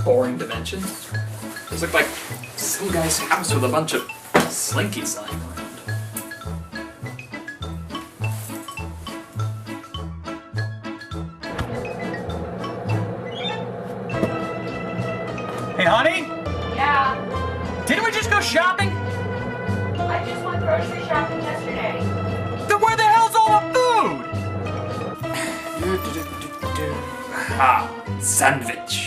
boring dimension. Those look like some guy's house with a bunch of slinkies lying around. Hey, honey? Yeah, Didn't we just go shopping? I just went grocery shopping yesterday. Then where the hell's all the food? Ah, sandwich.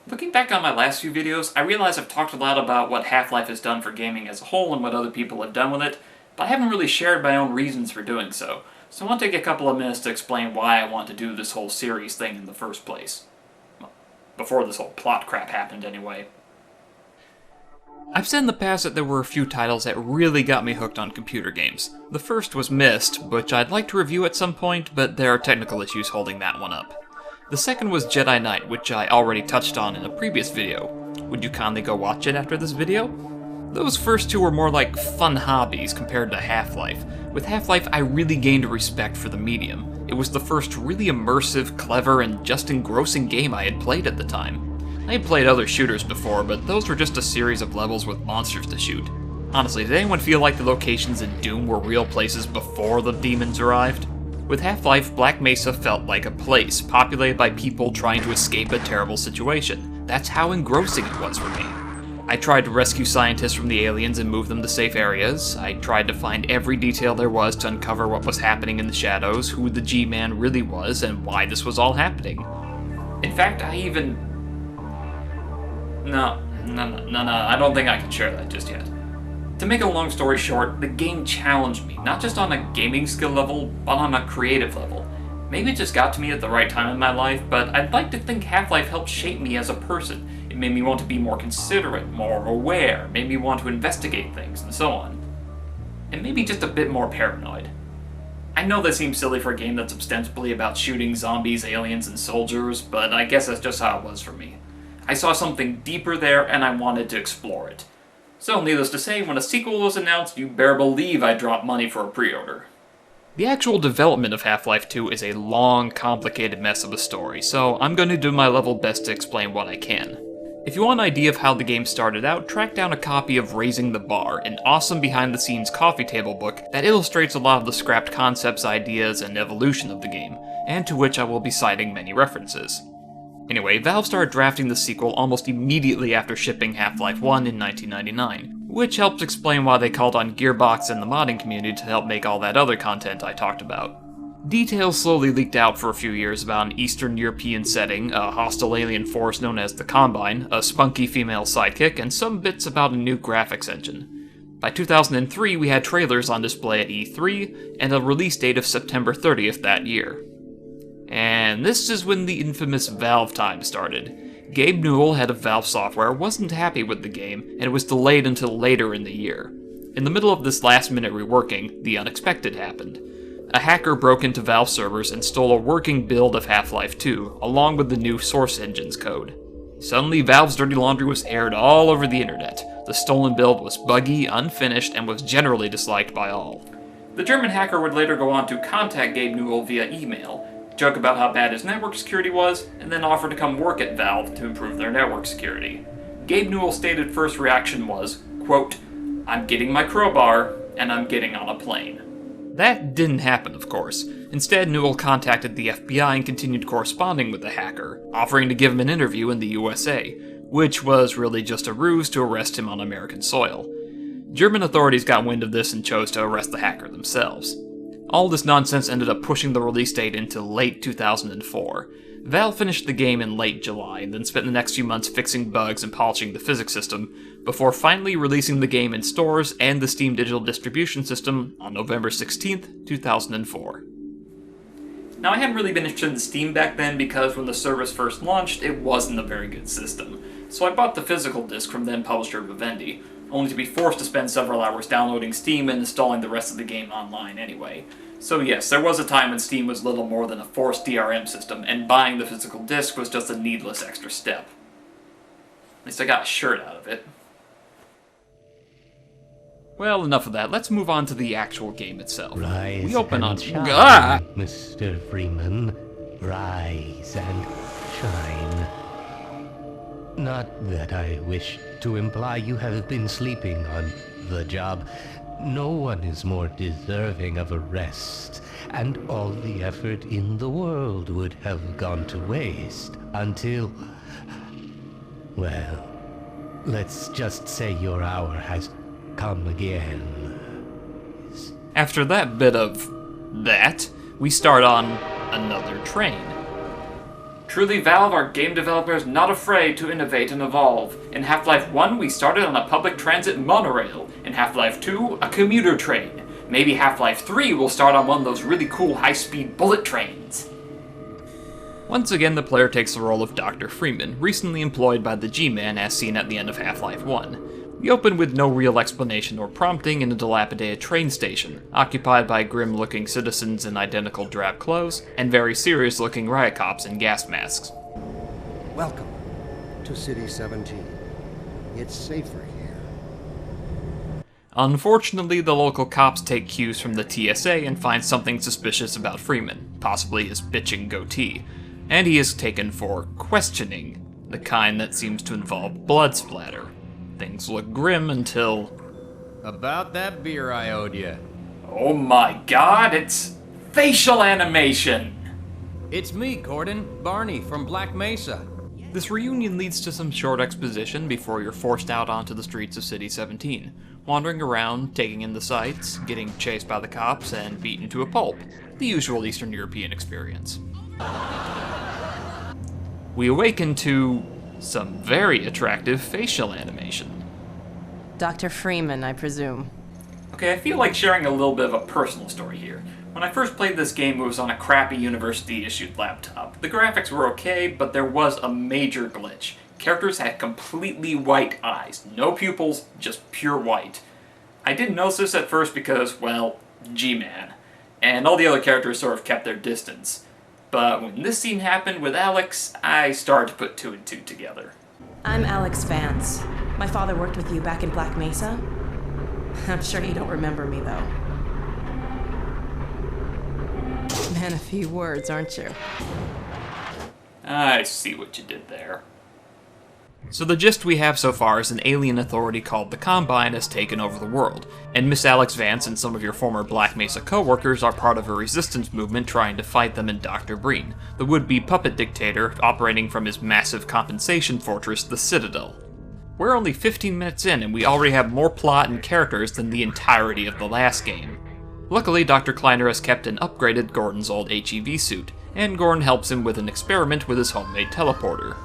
Looking back on my last few videos, I realize I've talked a lot about what Half-Life has done for gaming as a whole and what other people have done with it, but I haven't really shared my own reasons for doing so. So I want to take a couple of minutes to explain why I want to do this whole series thing in the first place. Well, before this whole plot crap happened, anyway. I've said in the past that there were a few titles that really got me hooked on computer games. The first was Myst, which I'd like to review at some point, but there are technical issues holding that one up. The second was Jedi Knight, which I already touched on in a previous video. Would you kindly go watch it after this video? Those first two were more like fun hobbies compared to Half-Life. With Half-Life, I really gained a respect for the medium. It was the first really immersive, clever, and just engrossing game I had played at the time. I had played other shooters before, but those were just a series of levels with monsters to shoot. Honestly, did anyone feel like the locations in Doom were real places before the demons arrived? With Half-Life, Black Mesa felt like a place, populated by people trying to escape a terrible situation. That's how engrossing it was for me. I tried to rescue scientists from the aliens and move them to safe areas. I tried to find every detail there was to uncover what was happening in the shadows, who the G-Man really was, and why this was all happening. In fact, I even... No, I don't think I can share that just yet. To make a long story short, the game challenged me, not just on a gaming skill level, but on a creative level. Maybe it just got to me at the right time in my life, but I'd like to think Half-Life helped shape me as a person. It made me want to be more considerate, more aware, made me want to investigate things, and so on. And maybe just a bit more paranoid. I know that seems silly for a game that's ostensibly about shooting zombies, aliens, and soldiers, but I guess that's just how it was for me. I saw something deeper there, and I wanted to explore it. So, needless to say, when a sequel was announced, you better believe I dropped money for a pre-order. The actual development of Half-Life 2 is a long, complicated mess of a story, so I'm going to do my level best to explain what I can. If you want an idea of how the game started out, track down a copy of Raising the Bar, an awesome behind-the-scenes coffee table book that illustrates a lot of the scrapped concepts, ideas, and evolution of the game, and to which I will be citing many references. Anyway, Valve started drafting the sequel almost immediately after shipping Half-Life 1 in 1999, which helps explain why they called on Gearbox and the modding community to help make all that other content I talked about. Details slowly leaked out for a few years about an Eastern European setting, a hostile alien force known as the Combine, a spunky female sidekick, and some bits about a new graphics engine. By 2003, we had trailers on display at E3, and a release date of September 30th that year. And this is when the infamous Valve time started. Gabe Newell, head of Valve Software, wasn't happy with the game, and it was delayed until later in the year. In the middle of this last-minute reworking, the unexpected happened. A hacker broke into Valve servers and stole a working build of Half-Life 2, along with the new Source Engine's code. Suddenly, Valve's dirty laundry was aired all over the internet. The stolen build was buggy, unfinished, and was generally disliked by all. The German hacker would later go on to contact Gabe Newell via email, joke about how bad his network security was, and then offer to come work at Valve to improve their network security. Gabe Newell's stated first reaction was, quote, "I'm getting my crowbar, and I'm getting on a plane." That didn't happen, of course. Instead, Newell contacted the FBI and continued corresponding with the hacker, offering to give him an interview in the USA, which was really just a ruse to arrest him on American soil. German authorities got wind of this and chose to arrest the hacker themselves. All this nonsense ended up pushing the release date into late 2004. Valve finished the game in late July, and then spent the next few months fixing bugs and polishing the physics system, before finally releasing the game in stores and the Steam digital distribution system on November 16th, 2004. Now, I hadn't really been interested in Steam back then because when the service first launched, it wasn't a very good system. So I bought the physical disc from then publisher Vivendi, only to be forced to spend several hours downloading Steam and installing the rest of the game online anyway. So yes, there was a time when Steam was little more than a forced DRM system, and buying the physical disc was just a needless extra step. At least I got a shirt out of it. Well, enough of that. Let's move on to the actual game itself. Rise We open on... and shine, Ah! Mr. Freeman. Rise and shine. Not that I wish to imply you have been sleeping on the job. No one is more deserving of a rest, and all the effort in the world would have gone to waste until... well, let's just say your hour has come again. After that bit of... that, we start on another train. Truly, Valve are game developers not afraid to innovate and evolve. In Half-Life 1, we started on a public transit monorail. In Half-Life 2, a commuter train. Maybe Half-Life 3 will start on one of those really cool high-speed bullet trains. Once again, the player takes the role of Dr. Freeman, recently employed by the G-Man as seen at the end of Half-Life 1. We open with no real explanation or prompting in a dilapidated train station, occupied by grim-looking citizens in identical drab clothes, and very serious-looking riot cops in gas masks. Welcome to City 17. It's safer here. Unfortunately, the local cops take cues from the TSA and find something suspicious about Freeman, possibly his bitching goatee, and he is taken for questioning, the kind that seems to involve blood splatter. Things look grim until... About that beer I owed you. Oh my god, it's facial animation! It's me, Gordon, Barney from Black Mesa. This reunion leads to some short exposition before you're forced out onto the streets of City 17, wandering around, taking in the sights, getting chased by the cops, and beaten to a pulp. The usual Eastern European experience. We awaken to... some very attractive facial animation. Dr. Freeman, I presume. Okay, I feel like sharing a little bit of a personal story here. When I first played this game, it was on a crappy university-issued laptop. The graphics were okay, but there was a major glitch. Characters had completely white eyes. No pupils, just pure white. I didn't notice this at first because, well, G-Man. And all the other characters sort of kept their distance. But when this scene happened with Alex, I started to put two and two together. I'm Alex Vance. My father worked with you back in Black Mesa. I'm sure you don't remember me, though. Man, a few words, aren't you? I see what you did there. So the gist we have so far is an alien authority called the Combine has taken over the world, and Miss Alex Vance and some of your former Black Mesa co-workers are part of a resistance movement trying to fight them and Dr. Breen, the would-be puppet dictator operating from his massive compensation fortress, the Citadel. We're only 15 minutes in and we already have more plot and characters than the entirety of the last game. Luckily, Dr. Kleiner has kept and upgraded Gordon's old HEV suit, and Gordon helps him with an experiment with his homemade teleporter.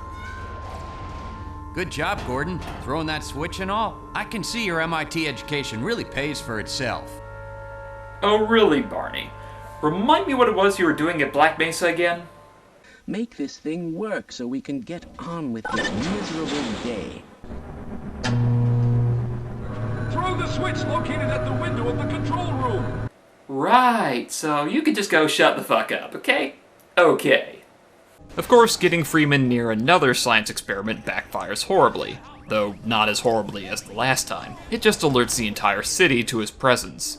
Good job, Gordon. Throwing that switch and all. I can see your MIT education really pays for itself. Oh really, Barney? Remind me what it was you were doing at Black Mesa again? Make this thing work so we can get on with this miserable day. Throw the switch located at the window of the control room. Right, so you could just go shut the fuck up, okay? Okay. Of course, getting Freeman near another science experiment backfires horribly, though not as horribly as the last time. It just alerts the entire city to his presence.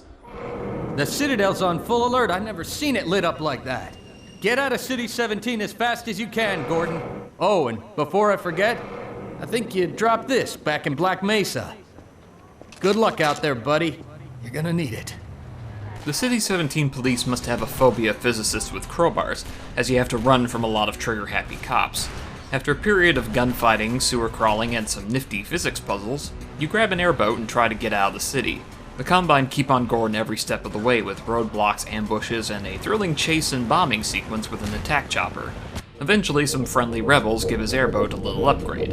The Citadel's on full alert. I've never seen it lit up like that. Get out of City 17 as fast as you can, Gordon. Oh, and before I forget, I think you dropped this back in Black Mesa. Good luck out there, buddy. You're gonna need it. The City 17 police must have a phobia of physicists with crowbars, as you have to run from a lot of trigger-happy cops. After a period of gunfighting, sewer crawling, and some nifty physics puzzles, you grab an airboat and try to get out of the city. The Combine keep on Gordon every step of the way with roadblocks, ambushes, and a thrilling chase and bombing sequence with an attack chopper. Eventually, some friendly rebels give his airboat a little upgrade.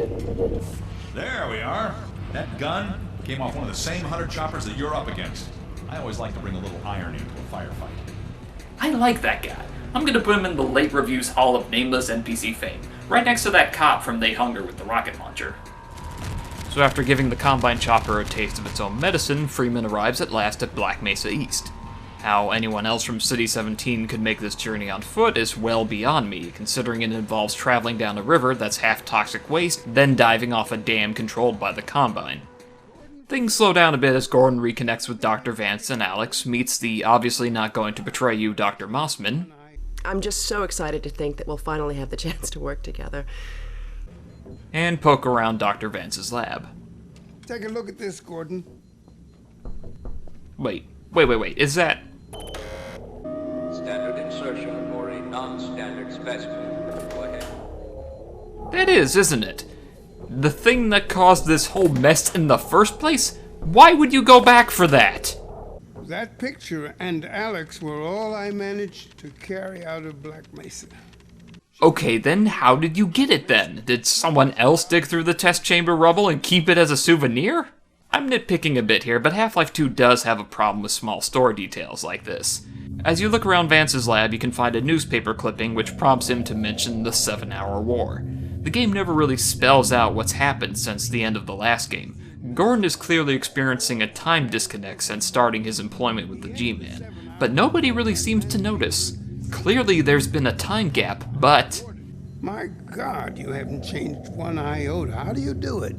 There we are. That gun came off one of the same hunter choppers that you're up against. I always like to bring a little iron into a firefight. I like that guy. I'm gonna put him in the late reviews hall of nameless NPC fame, right next to that cop from They Hunger with the rocket launcher. So after giving the Combine chopper a taste of its own medicine, Freeman arrives at last at Black Mesa East. How anyone else from City 17 could make this journey on foot is well beyond me, considering it involves traveling down a river that's half toxic waste, then diving off a dam controlled by the Combine. Things slow down a bit as Gordon reconnects with Dr. Vance and Alex, meets the obviously not going to betray you Dr. Mossman. I'm just so excited to think that we'll finally have the chance to work together. And poke around Dr. Vance's lab. Take a look at this, Gordon. Wait, is that... Standard insertion for a non-standard specimen. Go ahead. That is, isn't it? The thing that caused this whole mess in the first place? Why would you go back for that? That picture and Alex were all I managed to carry out of Black Mesa. Okay, then how did you get it then? Did someone else dig through the test chamber rubble and keep it as a souvenir? I'm nitpicking a bit here, but Half-Life 2 does have a problem with small story details like this. As you look around Vance's lab, you can find a newspaper clipping which prompts him to mention the 7-hour war. The game never really spells out what's happened since the end of the last game. Gordon is clearly experiencing a time disconnect since starting his employment with the G-Man, but nobody really seems to notice. Clearly there's been a time gap, but... My God, you haven't changed one iota. How do you do it?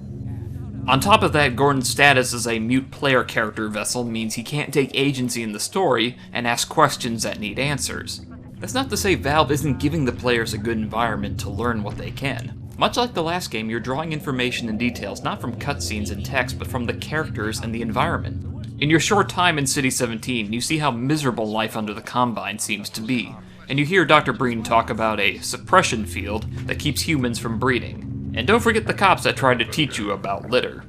On top of that, Gordon's status as a mute player character vessel means he can't take agency in the story and ask questions that need answers. That's not to say Valve isn't giving the players a good environment to learn what they can. Much like the last game, you're drawing information and details not from cutscenes and text, but from the characters and the environment. In your short time in City 17, you see how miserable life under the Combine seems to be, and you hear Dr. Breen talk about a suppression field that keeps humans from breeding. And don't forget the cops that tried to teach you about litter.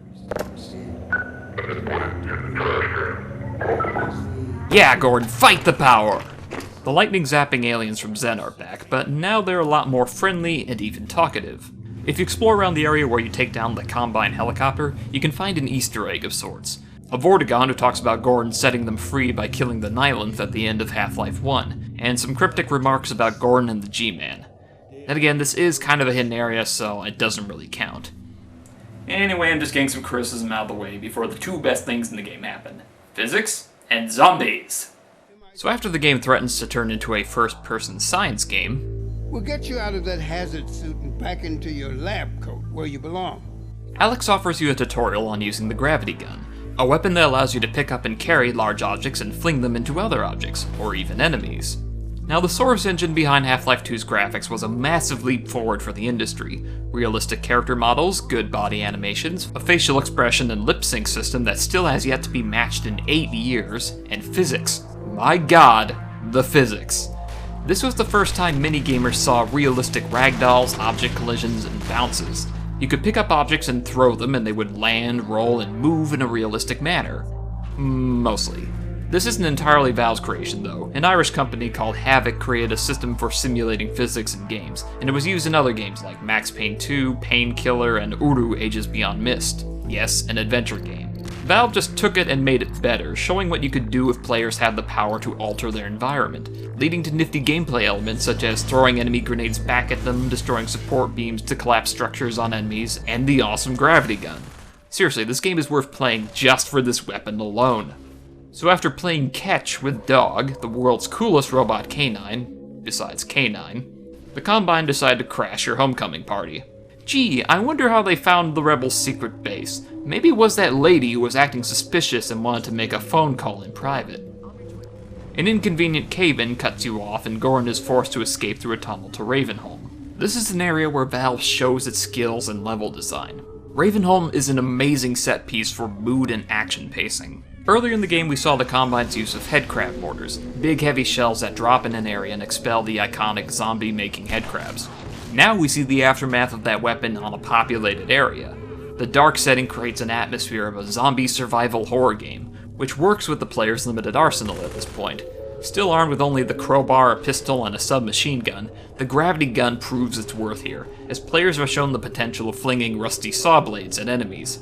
Yeah, Gordon, fight the power! The lightning zapping aliens from Zen are back, but now they're a lot more friendly and even talkative. If you explore around the area where you take down the Combine helicopter, you can find an Easter egg of sorts. A Vortigaunt who talks about Gordon setting them free by killing the Nihilith at the end of Half-Life 1, and some cryptic remarks about Gordon and the G-Man. And again, this is kind of a hidden area, so it doesn't really count. Anyway, I'm just getting some criticism out of the way before the two best things in the game happen. Physics and zombies. So after the game threatens to turn into a first-person science game, We'll get you out of that hazard suit and back into your lab coat where you belong. Alex offers you a tutorial on using the gravity gun, a weapon that allows you to pick up and carry large objects and fling them into other objects, or even enemies. Now, the source engine behind Half-Life 2's graphics was a massive leap forward for the industry. Realistic character models, good body animations, a facial expression and lip sync system that still has yet to be matched in 8 years, and physics. My god, the physics. This was the first time mini-gamers saw realistic ragdolls, object collisions, and bounces. You could pick up objects and throw them, and they would land, roll, and move in a realistic manner. Mostly. This isn't entirely Valve's creation, though. An Irish company called Havoc created a system for simulating physics in games, and it was used in other games like Max Payne 2, Painkiller, and Uru Ages Beyond Mist. Yes, an adventure game. Valve just took it and made it better, showing what you could do if players had the power to alter their environment, leading to nifty gameplay elements such as throwing enemy grenades back at them, destroying support beams to collapse structures on enemies, and the awesome gravity gun. Seriously, this game is worth playing just for this weapon alone. So after playing catch with Dog, the world's coolest robot canine, besides K9, the Combine decided to crash your homecoming party. Gee, I wonder how they found the rebels' secret base. Maybe it was that lady who was acting suspicious and wanted to make a phone call in private. An inconvenient cave-in cuts you off, and Gordon is forced to escape through a tunnel to Ravenholm. This is an area where Valve shows its skills in level design. Ravenholm is an amazing set piece for mood and action pacing. Earlier in the game, we saw the Combine's use of headcrab mortars, big heavy shells that drop in an area and expel the iconic zombie-making headcrabs. Now we see the aftermath of that weapon on a populated area. The dark setting creates an atmosphere of a zombie survival horror game, which works with the player's limited arsenal at this point. Still armed with only the crowbar, a pistol, and a submachine gun, the gravity gun proves its worth here, as players are shown the potential of flinging rusty saw blades at enemies.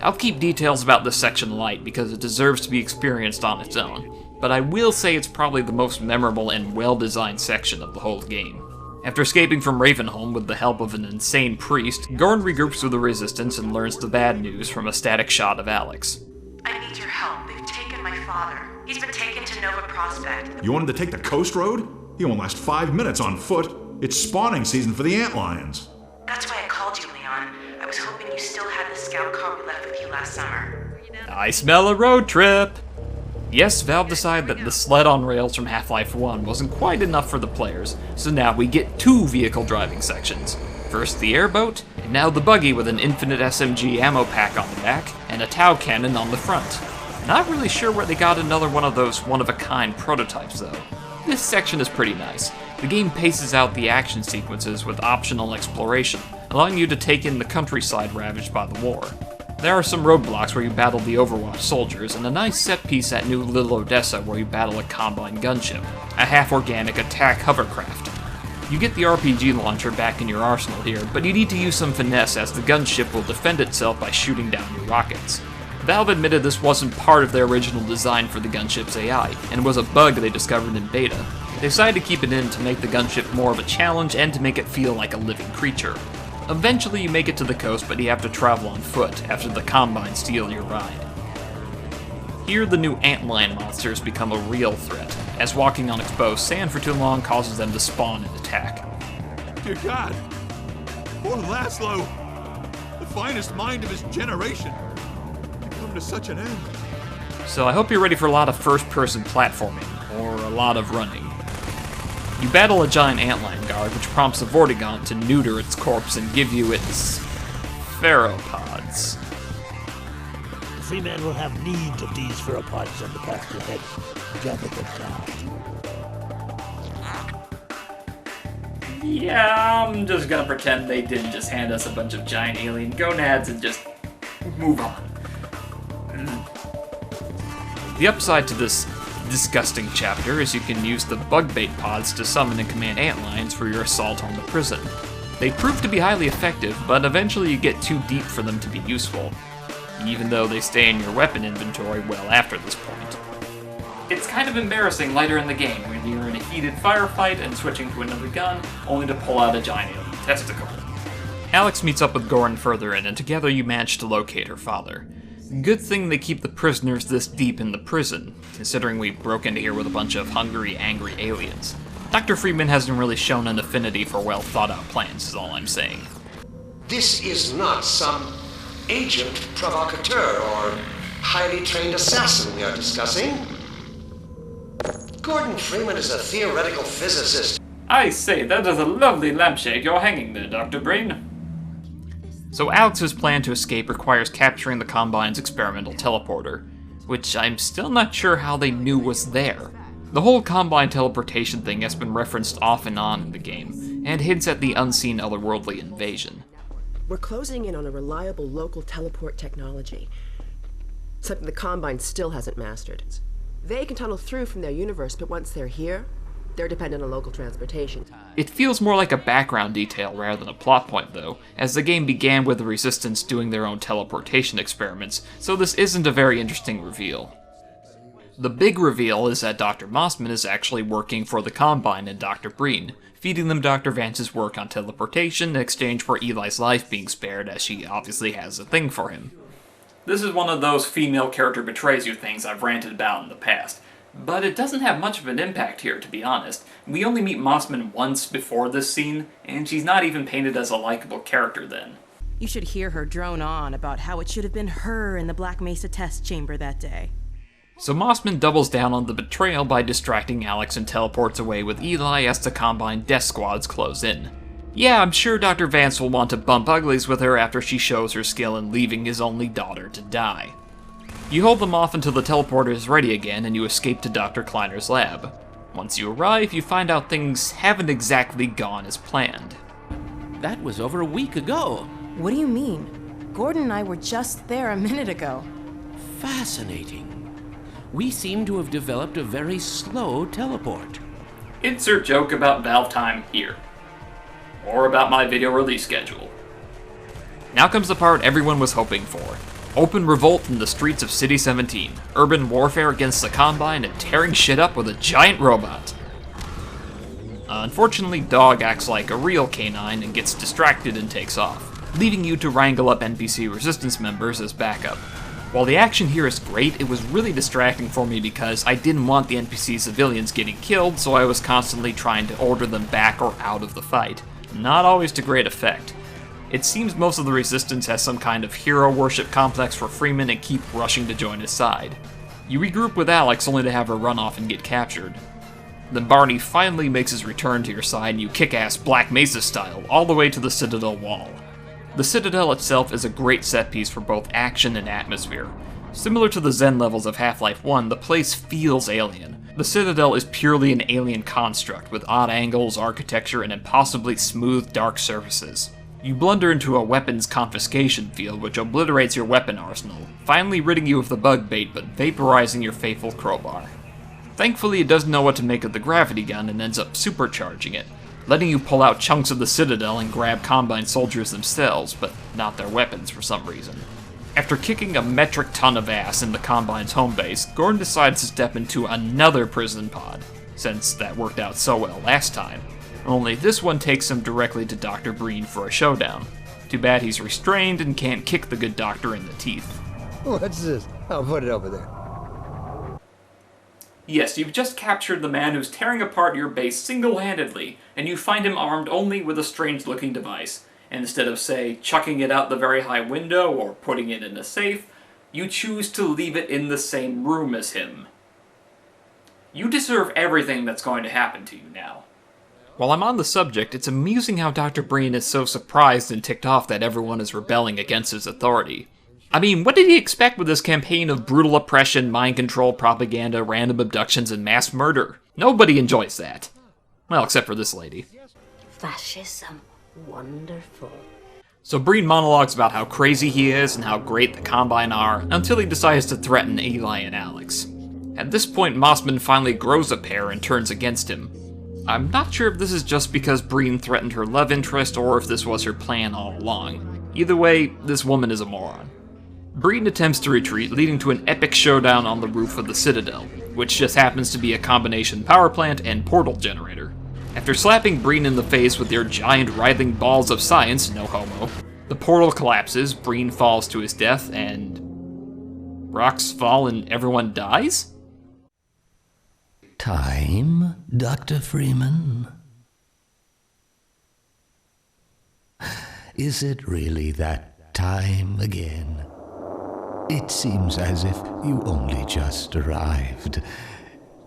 I'll keep details about this section light because it deserves to be experienced on its own, but I will say it's probably the most memorable and well-designed section of the whole game. After escaping from Ravenholm with the help of an insane priest, Gordon regroups with the Resistance and learns the bad news from a static shot of Alex. I need your help. They've taken my father. He's been taken to Nova Prospect. You want him to take the coast road? He won't last 5 minutes on foot. It's spawning season for the antlions. That's why I called you, Leon. I was hoping you still had the scout car we left with you last summer. I smell a road trip! Yes, Valve decided that the sled on rails from Half-Life 1 wasn't quite enough for the players, so now we get 2 vehicle driving sections. First the airboat, and now the buggy with an infinite SMG ammo pack on the back, and a Tau cannon on the front. Not really sure where they got another one of those one-of-a-kind prototypes, though. This section is pretty nice. The game paces out the action sequences with optional exploration, allowing you to take in the countryside ravaged by the war. There are some roadblocks where you battle the Overwatch soldiers, and a nice set piece at New Little Odessa where you battle a Combine gunship, a half-organic attack hovercraft. You get the RPG launcher back in your arsenal here, but you need to use some finesse as the gunship will defend itself by shooting down your rockets. Valve admitted this wasn't part of their original design for the gunship's AI, and was a bug they discovered in beta. They decided to keep it in to make the gunship more of a challenge and to make it feel like a living creature. Eventually you make it to the coast, but you have to travel on foot after the Combine steal your ride. Here the new antlion monsters become a real threat, as walking on exposed sand for too long causes them to spawn and attack. Dear God! Poor Laszlo! The finest mind of his generation! To such an end. So I hope you're ready for a lot of first-person platforming, or a lot of running. You battle a giant antlion guard, which prompts a Vortigaunt to neuter its corpse and give you its pheropods. The Freeman will have need of these pheropods on the path ahead. Gather them down. Yeah, I'm just gonna pretend they didn't just hand us a bunch of giant alien gonads and just move on. The upside to this disgusting chapter is you can use the bug bait pods to summon and command antlions for your assault on the prison. They prove to be highly effective, but eventually you get too deep for them to be useful, even though they stay in your weapon inventory well after this point. It's kind of embarrassing later in the game when you're in a heated firefight and switching to another gun, only to pull out a giant alien testicle. Alex meets up with Gordon further in, and together you manage to locate her father. Good thing they keep the prisoners this deep in the prison, considering we broke into here with a bunch of hungry, angry aliens. Dr. Freeman hasn't really shown an affinity for well-thought-out plans, is all I'm saying. This is not some agent provocateur or highly trained assassin we are discussing. Gordon Freeman is a theoretical physicist. I say, that is a lovely lampshade you're hanging there, Dr. Brain. So Alex's plan to escape requires capturing the Combine's experimental teleporter, which I'm still not sure how they knew was there. The whole Combine teleportation thing has been referenced off and on in the game, and hints at the unseen otherworldly invasion. We're closing in on a reliable local teleport technology, something the Combine still hasn't mastered. They can tunnel through from their universe, but once they're here, they're dependent on local transportation. It feels more like a background detail rather than a plot point, though, as the game began with the Resistance doing their own teleportation experiments, so this isn't a very interesting reveal. The big reveal is that Dr. Mossman is actually working for the Combine and Dr. Breen, feeding them Dr. Vance's work on teleportation in exchange for Eli's life being spared, as she obviously has a thing for him. This is one of those female character betrays you things I've ranted about in the past. But it doesn't have much of an impact here, to be honest. We only meet Mossman once before this scene, and she's not even painted as a likable character then. You should hear her drone on about how it should have been her in the Black Mesa test chamber that day. So Mossman doubles down on the betrayal by distracting Alex and teleports away with Eli as the Combine death squads close in. Yeah, I'm sure Dr. Vance will want to bump uglies with her after she shows her skill in leaving his only daughter to die. You hold them off until the teleporter is ready again and you escape to Dr. Kleiner's lab. Once you arrive, you find out things haven't exactly gone as planned. That was over a week ago. What do you mean? Gordon and I were just there a minute ago. Fascinating. we seem to have developed a very slow teleport. Insert joke about Valve time here. Or about my video release schedule. Now comes the part everyone was hoping for. Open revolt in the streets of City 17. Urban warfare against the Combine and tearing shit up with a giant robot. Unfortunately, Dog acts like a real canine and gets distracted and takes off, leaving you to wrangle up NPC resistance members as backup. While the action here is great, it was really distracting for me because I didn't want the NPC civilians getting killed, so I was constantly trying to order them back or out of the fight. Not always to great effect. It seems most of the resistance has some kind of hero worship complex for Freeman and keep rushing to join his side. You regroup with Alex only to have her run off and get captured. Then Barney finally makes his return to your side and you kick-ass Black Mesa style all the way to the Citadel wall. The Citadel itself is a great set piece for both action and atmosphere. Similar to the Zen levels of Half-Life 1, the place feels alien. The Citadel is purely an alien construct with odd angles, architecture, and impossibly smooth dark surfaces. You blunder into a weapons confiscation field which obliterates your weapon arsenal, finally ridding you of the bug bait but vaporizing your faithful crowbar. Thankfully, it doesn't know what to make of the gravity gun and ends up supercharging it, letting you pull out chunks of the Citadel and grab Combine soldiers themselves, but not their weapons for some reason. After kicking a metric ton of ass in the Combine's home base, Gordon decides to step into another prison pod, since that worked out so well last time. Only this one takes him directly to Dr. Breen for a showdown. Too bad he's restrained and can't kick the good doctor in the teeth. What's this? I'll put it over there. Yes, you've just captured the man who's tearing apart your base single-handedly, and you find him armed only with a strange-looking device. And instead of, say, chucking it out the very high window or putting it in a safe, you choose to leave it in the same room as him. You deserve everything that's going to happen to you now. While I'm on the subject, it's amusing how Dr. Breen is so surprised and ticked off that everyone is rebelling against his authority. I mean, what did he expect with this campaign of brutal oppression, mind control, propaganda, random abductions, and mass murder? Nobody enjoys that. Well, except for this lady. Fascism. Wonderful. So Breen monologues about how crazy he is and how great the Combine are, until he decides to threaten Eli and Alex. At this point, Mossman finally grows a pair and turns against him. I'm not sure if this is just because Breen threatened her love interest or if this was her plan all along. Either way, this woman is a moron. Breen attempts to retreat, leading to an epic showdown on the roof of the Citadel, which just happens to be a combination power plant and portal generator. After slapping Breen in the face with their giant writhing balls of science, no homo, the portal collapses, Breen falls to his death, and rocks fall and everyone dies? Time, Dr. Freeman? Is it really that time again? It seems as if you only just arrived.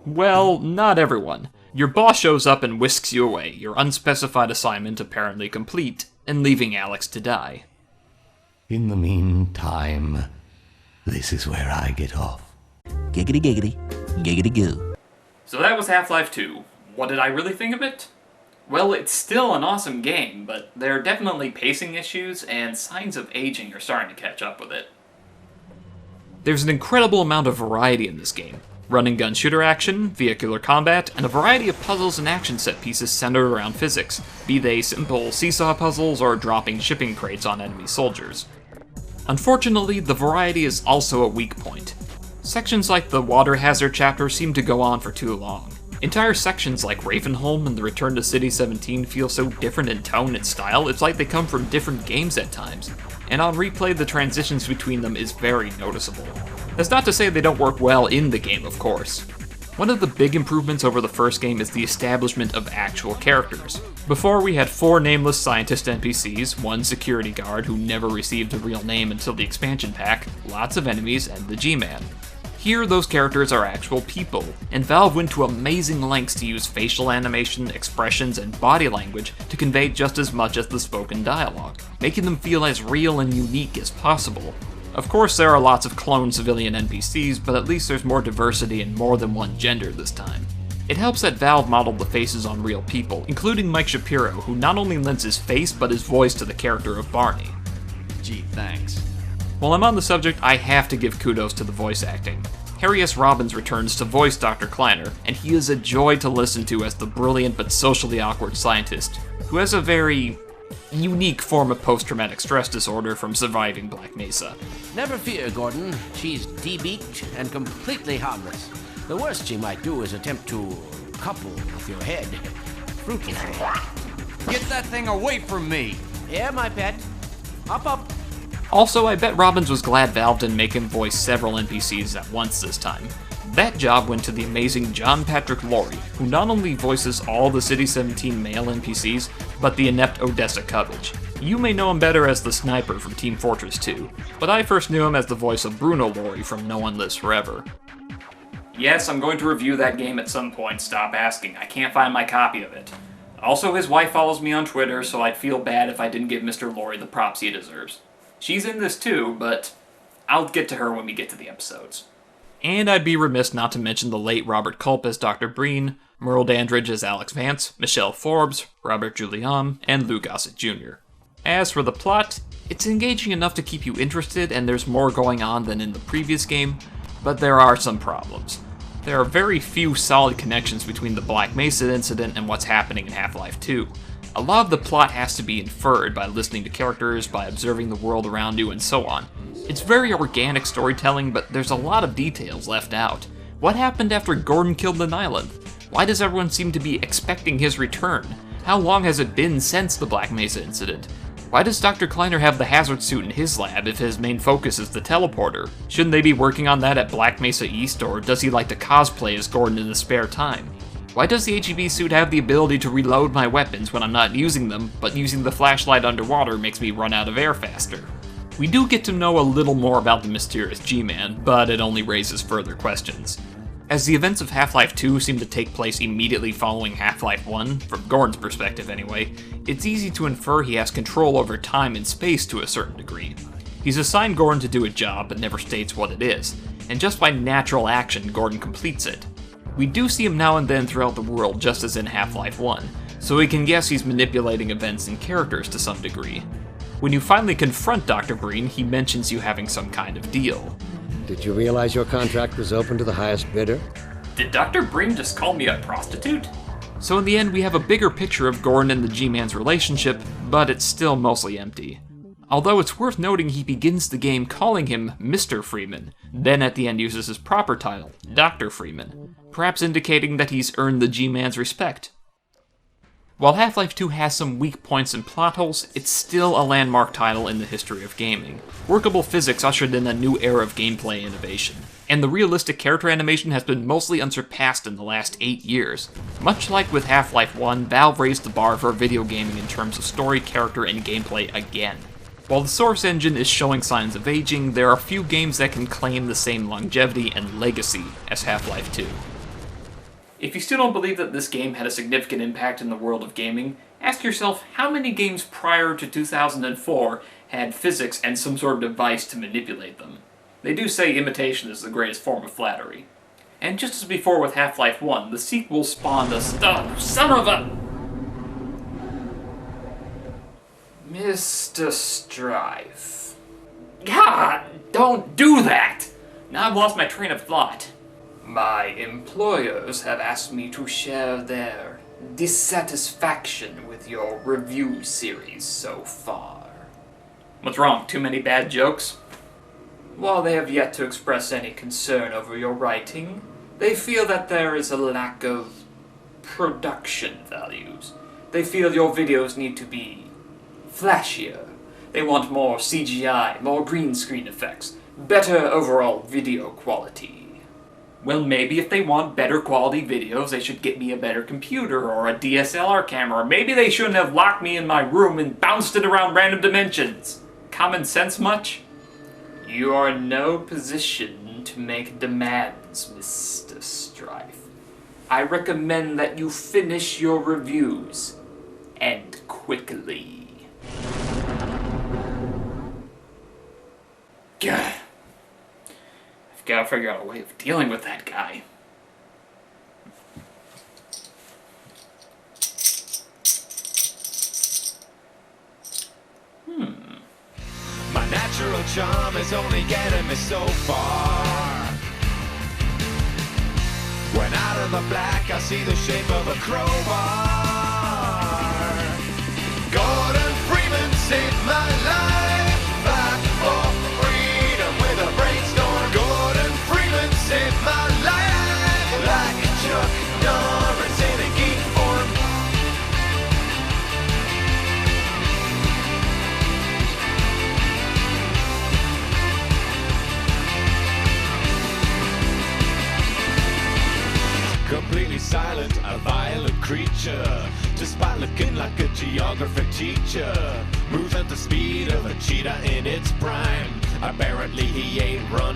Well, not everyone. Your boss shows up and whisks you away, your unspecified assignment apparently complete, and leaving Alex to die. In the meantime, this is where I get off. Giggity giggity, giggity goo. So that was Half-Life 2. What did I really think of it? Well, it's still an awesome game, but there are definitely pacing issues, and signs of aging are starting to catch up with it. There's an incredible amount of variety in this game. Run-and-gun shooter action, vehicular combat, and a variety of puzzles and action set pieces centered around physics, be they simple seesaw puzzles or dropping shipping crates on enemy soldiers. Unfortunately, the variety is also a weak point. Sections like the water hazard chapter seem to go on for too long. Entire sections like Ravenholm and the Return to City 17 feel so different in tone and style, it's like they come from different games at times. And on replay, the transitions between them is very noticeable. That's not to say they don't work well in the game, of course. One of the big improvements over the first game is the establishment of actual characters. Before, we had 4 nameless scientist NPCs, 1 security guard who never received a real name until the expansion pack, lots of enemies, and the G-Man. Here, those characters are actual people, and Valve went to amazing lengths to use facial animation, expressions, and body language to convey just as much as the spoken dialogue, making them feel as real and unique as possible. Of course, there are lots of clone civilian NPCs, but at least there's more diversity and more than one gender this time. It helps that Valve modeled the faces on real people, including Mike Shapiro, who not only lends his face but his voice to the character of Barney. Gee, thanks. While I'm on the subject, I have to give kudos to the voice acting. Harry S. Robbins returns to voice Dr. Kleiner, and he is a joy to listen to as the brilliant but socially awkward scientist, who has a very unique form of post-traumatic stress disorder from surviving Black Mesa. Never fear, Gordon. She's de-beaked and completely harmless. The worst she might do is attempt to couple with your head. Fruitlessly. Get that thing away from me! Here, my pet. Up. Also, I bet Robbins was glad Valve didn't make him voice several NPCs at once this time. That job went to the amazing John Patrick Laurie, who not only voices all the City 17 male NPCs, but the inept Odessa Cubbage. You may know him better as the sniper from Team Fortress 2, but I first knew him as the voice of Bruno Laurie from No One Lives Forever. Yes, I'm going to review that game at some point, stop asking. I can't find my copy of it. Also, his wife follows me on Twitter, so I'd feel bad if I didn't give Mr. Laurie the props he deserves. She's in this too, but I'll get to her when we get to the episodes. And I'd be remiss not to mention the late Robert Culp as Dr. Breen, Merle Dandridge as Alex Vance, Michelle Forbes, Robert Julian, and Lou Gossett Jr. As for the plot, it's engaging enough to keep you interested, and there's more going on than in the previous game, but there are some problems. There are very few solid connections between the Black Mesa incident and what's happening in Half-Life 2. A lot of the plot has to be inferred by listening to characters, by observing the world around you, and so on. It's very organic storytelling, but there's a lot of details left out. What happened after Gordon killed the Nyland? Why does everyone seem to be expecting his return? How long has it been since the Black Mesa incident? Why does Dr. Kleiner have the hazard suit in his lab if his main focus is the teleporter? Shouldn't they be working on that at Black Mesa East, or does he like to cosplay as Gordon in his spare time? Why does the HEB suit have the ability to reload my weapons when I'm not using them, but using the flashlight underwater makes me run out of air faster? We do get to know a little more about the mysterious G-Man, but it only raises further questions. As the events of Half-Life 2 seem to take place immediately following Half-Life 1, from Gordon's perspective anyway, it's easy to infer he has control over time and space to a certain degree. He's assigned Gordon to do a job, but never states what it is, and just by natural action, Gordon completes it. We do see him now and then throughout the world, just as in Half-Life 1, so we can guess he's manipulating events and characters to some degree. When you finally confront Dr. Breen, he mentions you having some kind of deal. Did you realize your contract was open to the highest bidder? Did Dr. Breen just call me a prostitute? So in the end, we have a bigger picture of Gordon and the G-Man's relationship, but it's still mostly empty. Although it's worth noting he begins the game calling him Mr. Freeman, then at the end uses his proper title, Dr. Freeman, perhaps indicating that he's earned the G-Man's respect. While Half-Life 2 has some weak points and plot holes, it's still a landmark title in the history of gaming. Workable physics ushered in a new era of gameplay innovation, and the realistic character animation has been mostly unsurpassed in the last 8 years. Much like with Half-Life 1, Valve raised the bar for video gaming in terms of story, character, and gameplay again. While the Source engine is showing signs of aging, there are few games that can claim the same longevity and legacy as Half-Life 2. If you still don't believe that this game had a significant impact in the world of gaming, ask yourself how many games prior to 2004 had physics and some sort of device to manipulate them. They do say imitation is the greatest form of flattery. And just as before with Half-Life 1, the sequel spawned a son of a... Mr. Strife. God, don't do that! Now I've lost my train of thought. My employers have asked me to share their dissatisfaction with your review series so far. What's wrong? Too many bad jokes? While they have yet to express any concern over your writing, they feel that there is a lack of production values. They feel your videos need to be flashier. They want more CGI, more green screen effects, better overall video quality. Well, maybe if they want better quality videos, they should get me a better computer or a DSLR camera. Or maybe they shouldn't have locked me in my room and bounced it around random dimensions. Common sense much? You are in no position to make demands, Mr. Strife. I recommend that you finish your reviews, and quickly. Gah. Gotta figure out a way of dealing with that guy. My natural charm is only getting me so far. the black, I see the shape of a crowbar. Gordon Freeman saved my life. Fight for freedom with a brainstorm. Gordon Freeman saved my life. Like Chuck Norris in a geek form. Completely silent, a violent creature, despite looking like a geography teacher. Moves at the speed of a cheetah in its prime. Apparently he ain't run